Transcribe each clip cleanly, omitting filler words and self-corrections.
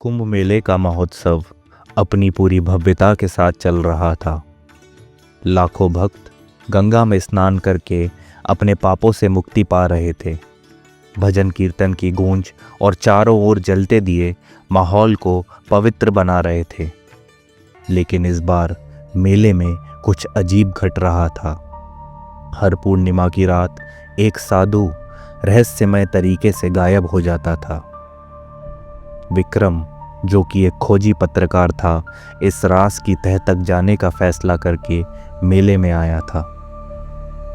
कुंभ मेले का महोत्सव अपनी पूरी भव्यता के साथ चल रहा था। लाखों भक्त गंगा में स्नान करके अपने पापों से मुक्ति पा रहे थे। भजन कीर्तन की गूंज और चारों ओर जलते दिए माहौल को पवित्र बना रहे थे। लेकिन इस बार मेले में कुछ अजीब घट रहा था। हर पूर्णिमा की रात एक साधु रहस्यमय तरीके से गायब हो जाता था। विक्रम, जो कि एक खोजी पत्रकार था, इस राज की तह तक जाने का फैसला करके मेले में आया था।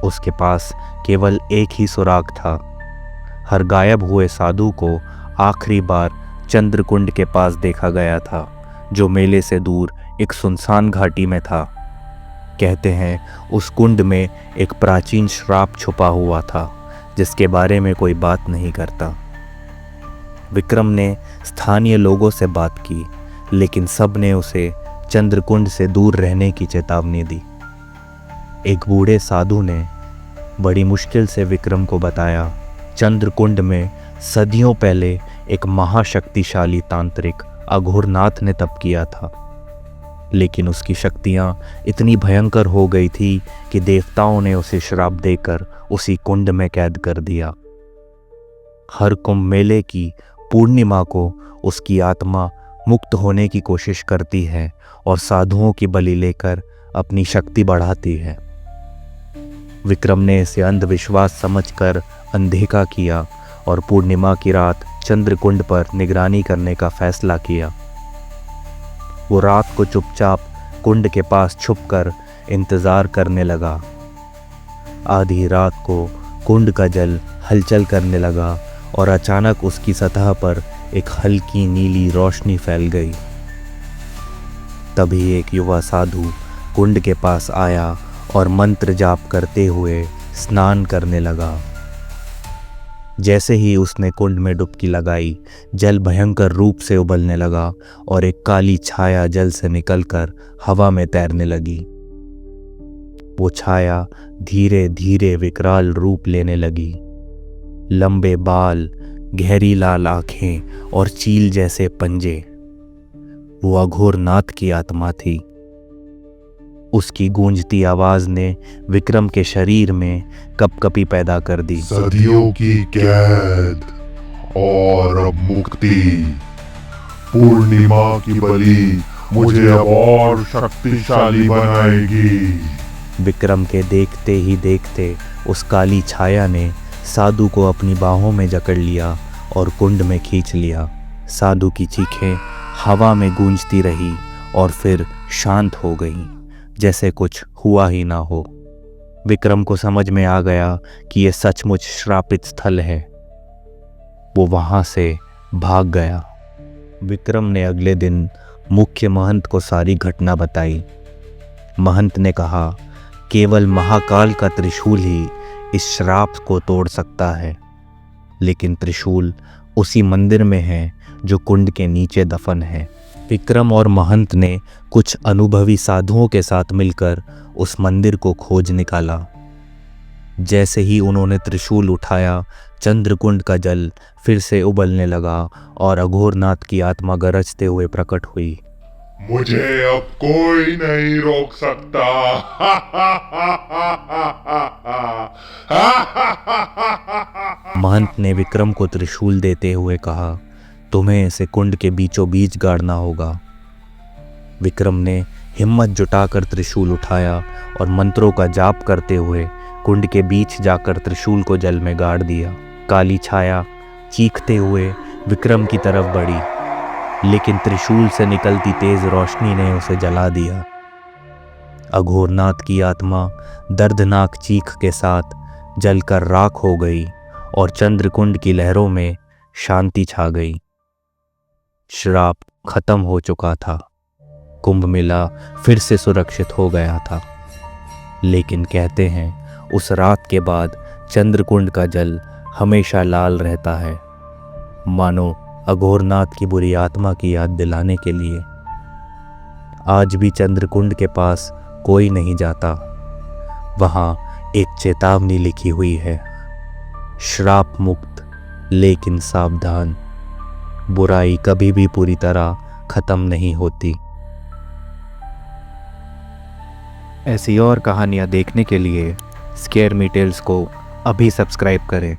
उसके पास केवल एक ही सुराग था। हर गायब हुए साधु को आखिरी बार चंद्रकुंड के पास देखा गया था, जो मेले से दूर एक सुनसान घाटी में था। कहते हैं उस कुंड में एक प्राचीन श्राप छुपा हुआ था, जिसके बारे में कोई बात नहीं करता। विक्रम ने स्थानीय लोगों से बात की, लेकिन सब ने उसे चंद्रकुंड से दूर रहने की चेतावनी दी। एक बूढ़े साधु ने बड़ी मुश्किल से विक्रम को बताया, चंद्रकुंड में सदियों पहले एक महाशक्तिशाली तांत्रिक अघोरनाथ ने तप किया था। लेकिन उसकी शक्तियां इतनी भयंकर हो गई थी कि देवताओं ने उसे श्राप देकर उसी कुंड में कैद कर दिया। हर कुंभ मेले की पूर्णिमा को उसकी आत्मा मुक्त होने की कोशिश करती है और साधुओं की बलि लेकर अपनी शक्ति बढ़ाती है। विक्रम ने इसे अंधविश्वास समझकर अनदेखा किया और पूर्णिमा की रात चंद्रकुंड पर निगरानी करने का फैसला किया। वो रात को चुपचाप कुंड के पास छुपकर इंतजार करने लगा। आधी रात को कुंड का जल हलचल करने लगा और अचानक उसकी सतह पर एक हल्की नीली रोशनी फैल गई। तभी एक युवा साधु कुंड के पास आया और मंत्र जाप करते हुए स्नान करने लगा। जैसे ही उसने कुंड में डुबकी लगाई, जल भयंकर रूप से उबलने लगा और एक काली छाया जल से निकलकर हवा में तैरने लगी। वो छाया धीरे धीरे विकराल रूप लेने लगी। लंबे बाल, गहरी लाल आंखें और चील जैसे पंजे। वो अघोरनाथ की आत्मा थी। उसकी गूंजती आवाज ने विक्रम के शरीर में कपकपी पैदा कर दी। सदियों की कैद और अब मुक्ति। पूर्णिमा की बलि मुझे अब और शक्तिशाली बनाएगी। विक्रम के देखते ही देखते उस काली छाया ने साधु को अपनी बाहों में जकड़ लिया और कुंड में खींच लिया। साधु की चीखें हवा में गूंजती रही और फिर शांत हो गईं, जैसे कुछ हुआ ही ना हो। विक्रम को समझ में आ गया कि यह सचमुच श्रापित स्थल है। वो वहां से भाग गया। विक्रम ने अगले दिन मुख्य महंत को सारी घटना बताई। महंत ने कहा, केवल महाकाल का त्रिशूल ही इस श्राप को तोड़ सकता है। लेकिन त्रिशूल उसी मंदिर में है जो कुंड के नीचे दफन है। विक्रम और महंत ने कुछ अनुभवी साधुओं के साथ मिलकर उस मंदिर को खोज निकाला। जैसे ही उन्होंने त्रिशूल उठाया, चंद्रकुंड का जल फिर से उबलने लगा और अघोरनाथ की आत्मा गरजते हुए प्रकट हुई। मुझे अब कोई नहीं रोक सकता। महंत ने विक्रम को त्रिशूल देते हुए कहा, तुम्हें इसे कुंड के बीचों बीच गाड़ना होगा। विक्रम ने हिम्मत जुटाकर त्रिशूल उठाया और मंत्रों का जाप करते हुए कुंड के बीच जाकर त्रिशूल को जल में गाड़ दिया। काली छाया चीखते हुए विक्रम की तरफ बढ़ी, लेकिन त्रिशूल से निकलती तेज रोशनी ने उसे जला दिया। अघोरनाथ की आत्मा दर्दनाक चीख के साथ जलकर राख हो गई और चंद्रकुंड की लहरों में शांति छा गई। श्राप खत्म हो चुका था। कुंभ मेला फिर से सुरक्षित हो गया था। लेकिन कहते हैं उस रात के बाद चंद्रकुंड का जल हमेशा लाल रहता है, मानो अघोरनाथ की बुरी आत्मा की याद दिलाने के लिए। आज भी चंद्रकुंड के पास कोई नहीं जाता। वहां एक चेतावनी लिखी हुई है, श्राप मुक्त लेकिन सावधान। बुराई कभी भी पूरी तरह ख़त्म नहीं होती। ऐसी और कहानियाँ देखने के लिए स्केयर मी टेल्स को अभी सब्सक्राइब करें।